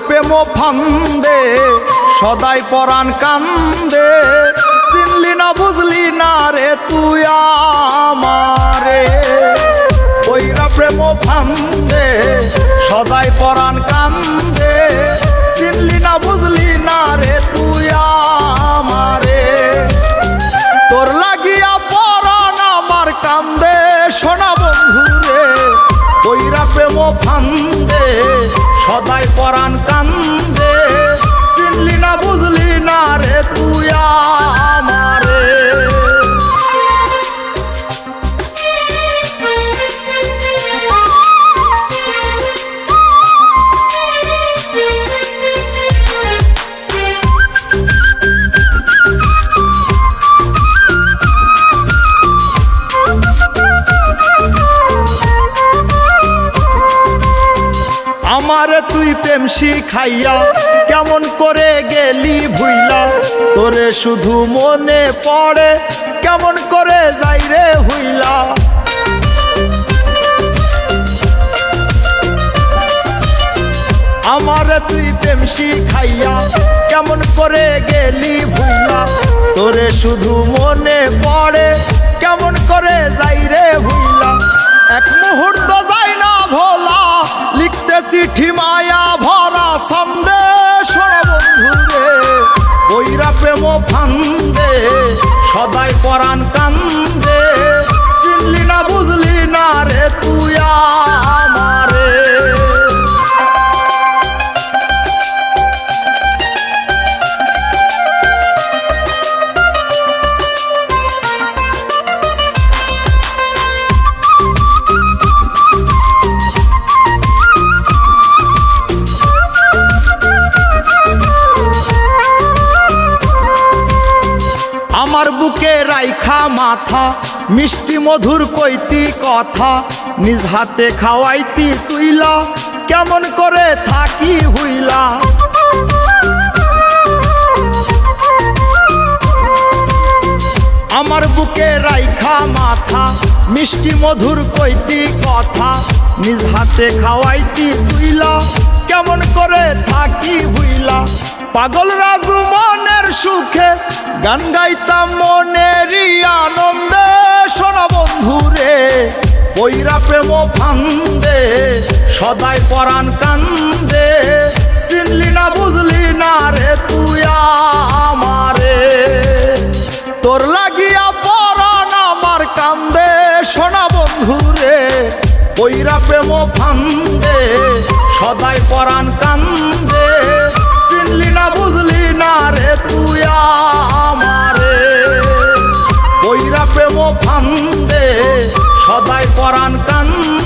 প্রেম ফান্দে সদাই পরাণ কান্দে চিনলি না বুঝলি না রে তুই আমারে কইরা প্রেম ফান্দে সদাই পরাণ কান্দে চিনলি না বুঝলি না রে তুই আমারে তোর লাগিয়া পরাণ আমার কান্দে সোনা বন্ধুরে কইরা প্রেম ফান্দে সদাই পরাণ কান্দে চিনলি না বুঝলি না রে তুই আমারে আমারে তুই প্রেম শিখাইয়া কেমন করে গেলি ভুইলা তোরে শুধু মনে পড়ে কেমন করে যাই রে হইলা আমারে তুই প্রেম শিখাইয়া কেমন করে গেলি ভুইলা তোরে শুধু মনে পড়ে কেমন করে যাই রে হইলা এক মুহূর্ত যাই না ভোলা লিখতে চিঠি মায়া ভরা সন্দেশ বন্ধুরে কইরা প্রেম ফান্দে সদাই পরাণ কান্দে চিনলি না বুঝলি না রে তুই আমারে আমার বুকে রাইখা মাথা মিষ্টি মধুর কইতি কথা নিজ হাতে খাওয়াইতি তুইলা কেমন করে থাকি হইলা আমার বুকে রাইখা মাথা মিষ্টি মধুর কইতি কথা নিজ হাতে খাওয়াইতি তুইলা কেমন করে থাকি হইলা পাগল রাজু মনের সুখে গান গাইতাম মনেরই আনন্দে সোনা বন্ধুরে কইরা প্রেম ফান্দে সদাই পরাণ কান্দে চিনলি না বুঝলি না রে তুই আমারে তোর লাগিয়া পরাণ আমার কান্দে সোনা বন্ধুরে কইরা প্রেম ফান্দে সদাই পরাণ কান্দে চিনলি না বুঝলি না রে তুই আমারে কইরা প্রেম ফান্দে সদাই পরাণ কান্দে